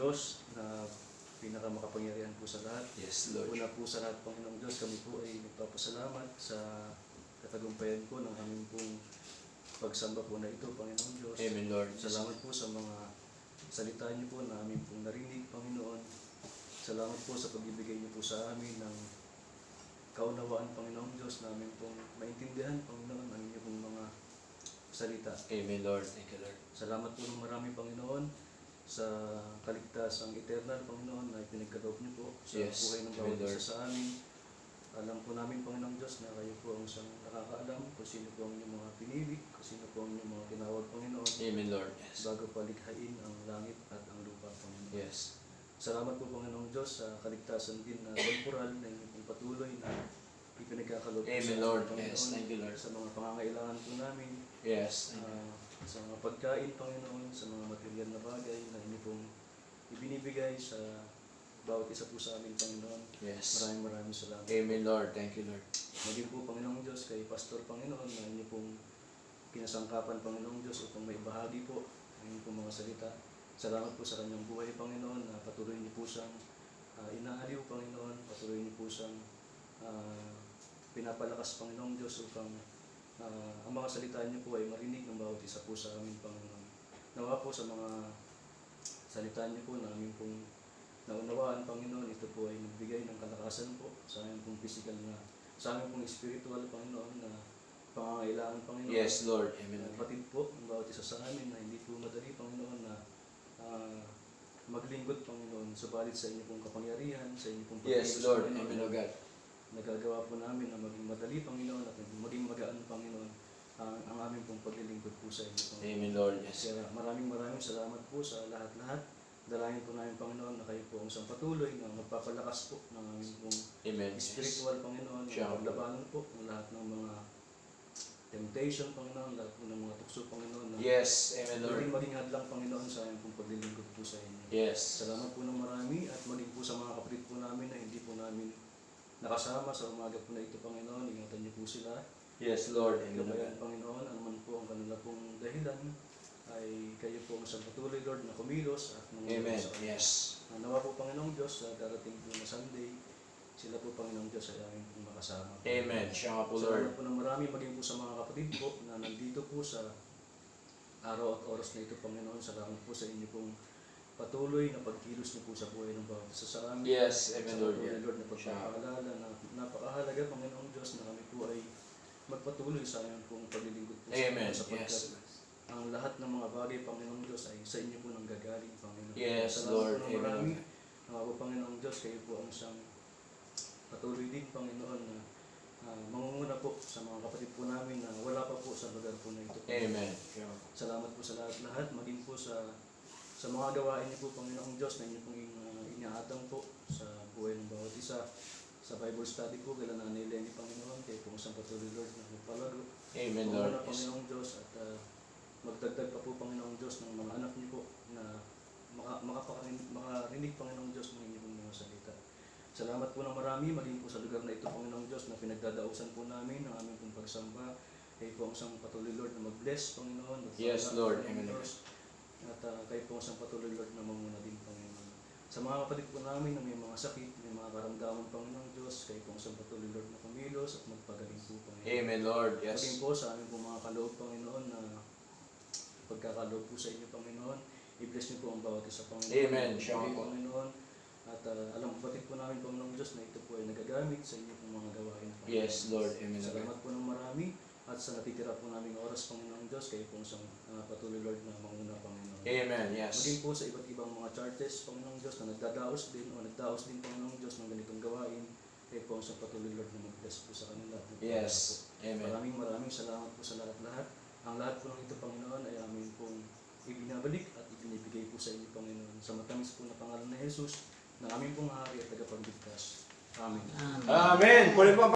Diyos na pinakamakapangyarihan po sa lahat. Yes, Lord. Una po sa lahat, Panginoong Diyos, kami po ay nagpapasalamat sa katagumpayan po ng aming pong pagsamba po na ito, Panginoong Diyos. Amen, Lord. Salamat po sa mga salita niyo po na aming pong narinig, Panginoon. Salamat po sa pagbibigay niyo po sa amin ng kaunawaan, Panginoong Diyos, na aming pong maintindihan, Panginoon, ang inyong pong mga salita. Amen, Lord. Thank you, Lord. Salamat po ng marami, Panginoon, sa kaligtasang eternal, Panginoon, na ipinagkaloob niyo po sa Yes. buhay ng Amen, bawat Lord. isa sa amin. Alam po namin, Panginoong Diyos, na kayo po ang siyang nakakaalam kung sino po ang inyong mga pinili, kung sino po ang inyong mga tinawag, Panginoon, Amen, Lord. Yes. bago palikhain ang langit at ang lupa, Panginoon. Yes. Salamat po, Panginoong Diyos, sa kaligtasan din na temporal na inyong patuloy na ipinagkakaloob po Amen, sa Lord. Panginoon, Yes. Thank you, Lord. sa mga pangangailangan po namin, Yes. Thank you. sa mga pagkain, Panginoon, sa mga material na bagay na inyo pong ibinibigay sa bawat isa po sa amin, Panginoon. Yes. Maraming salamat. Amen, Lord. Thank you, Lord. Maging po, Panginoong Diyos, kay Pastor, Panginoon, na inyo pong kinasangkapan, Panginoong Diyos, upang may bahagi po ang inyong pong mga salita. Salamat po sa kanyang buhay, Panginoon, na patuloy niyo po siyang inaaliw, Panginoon, patuloy niyo po siyang pinapalakas, Panginoong Diyos, upang ang mga salita niyo po ay marinig ng bawat isa po sa amin, Panginoon. Nawa po sa mga salita niyo po na aming pong naunawaan, Panginoon, ito po ay nagbigay ng kalakasan po sa aming pong physical na, sa aming pong spiritual, Panginoon, na pangangailangan, Panginoon. Yes, Lord. Amen. Batid po ang bawat isa sa amin na hindi po madali, Panginoon, na maglingkod, Panginoon, subalit sa inyo pong kapangyarihan, sa inyo pong Yes, pagkilos, Lord. Panginoon, Amen, O God. nagagawa po namin na maging madali, Panginoon, at maging magaan, Panginoon, ang aming pong paglilingkod po sa inyo, Panginoon. Amen, Lord. Yes. Kaya maraming salamat po sa lahat-lahat. Dalayan po namin, Panginoon, na kayo po ang isang patuloy na magpapalakas po ng aming pong Amen. Yes. spiritual, Panginoon, Siya. na labanan po ng lahat ng mga temptation, Panginoon, lahat po ng mga tukso, Panginoon, na Yes. Amen, Lord. maging hadlang, Panginoon, sa aming pong paglilingkod po sa inyo. Yes. Salamat po ng marami at maging po sa mga kapatid po namin na hindi po namin nakasama sa umaga po na ito, Panginoon. Ingatan niyo po sila. Yes, Lord. Amen, O Gabayan, God. Panginoon, anuman po ang kanila pong dahilan, ay kayo po ang isang patuloy, Lord, na kumilos at Amen. sa kanila. Yes. Nawa po, Panginoong Diyos, sa darating po na Sunday, sila po, Panginoong Diyos, ay aming pong makasama. Amen. Siya nga po, Lord. Salamat po ng marami, maging po sa mga kapatid po na nandito po sa araw at oras na ito, Panginoon. Salamat po sa inyo pong patuloy na pagkilos niyo po sa buhay ng bawat isa sa amin. Yes. Amen, Sa Lord. patuloy, Lord, na pagpapaalala na napakahalaga, Panginoong Diyos, na kami po ay magpatuloy sa aming pong paglilingkod po sa Amen. inyo, sapagkat Yes. ang lahat ng mga bagay, Panginoong Diyos, ay sa inyo po nang gagaling, Panginoon. Yes, Salamat Lord. po ng Amen. marami. Po, Panginoong Diyos, kayo po ang siyang patuloy din, Panginoon, na mangunguna po sa mga kapatid po namin na wala pa po sa lugar po na ito. Amen. Salamat po sa lahat, maging po sa mga gawain niyo po, Panginoong Diyos, na inyo pong inaatang po sa buhay ng bawat isa. Sa Bible study po, kailan Nanay Lenny, Panginoon, kayo po isang patuloy, Lord, na magpalago. Amen, Lord. Panginoon, Panginoong Diyos, at magdagdag pa po, Panginoong Diyos, ng mga anak niyo po na makarinig, Panginoong Diyos, ng inyong mga salita. Salamat po ng marami, maging po sa lugar na ito, Panginoong Diyos, na pinagdadausan po namin ng aming pong pagsamba. Kayo po ang isang patuloy, Lord, na mag-bless, Panginoon. Yes, Lord. Amen. Diyos. At kayo po ang isang patuloy, Lord, na mamuna din, Panginoon. Sa mga kapatid po namin na may mga sakit, may mga karamdaman, Panginoong Diyos, kayo po ang isang patuloy, Lord, na kumilos at magpagaling po, Panginoon. Amen, Lord. Maging Yes. po sa aming po mga kaloob, Panginoon, na pagkakaloob po sa inyo, Panginoon. I-bless niyo po ang bawat isa, Panginoon. Amen. Siya Pagkakaloob, po. Panginoon. At alam po batid po namin, Panginoong Diyos, na ito po ay nagagamit sa inyo pong mga gawain, Panginoon. Yes, Lord. Amen. Salamat po ng marami. At sa natitira po naming oras, Panginoong Diyos, kayo po isang patuloy, Lord, na manguna, Panginoon. Amen. Yes. Maging po sa iba't ibang mga churches, Panginoong Diyos, na nagdadaos din Panginoong Diyos, ng ganitong gawain. Kayo po ang isang patuloy, Lord, na mag-bless po sa kanila. Yes. Amen. Maraming salamat po sa lahat-lahat. Ang lahat po ng ito, Panginoon, ay amin pong ibinabalik at ibinibigay po sa inyo, Panginoon. Sa matamis po na pangalan na Jesus, na aming pong hari at tagapagligtas. Amen. Amen. Puli po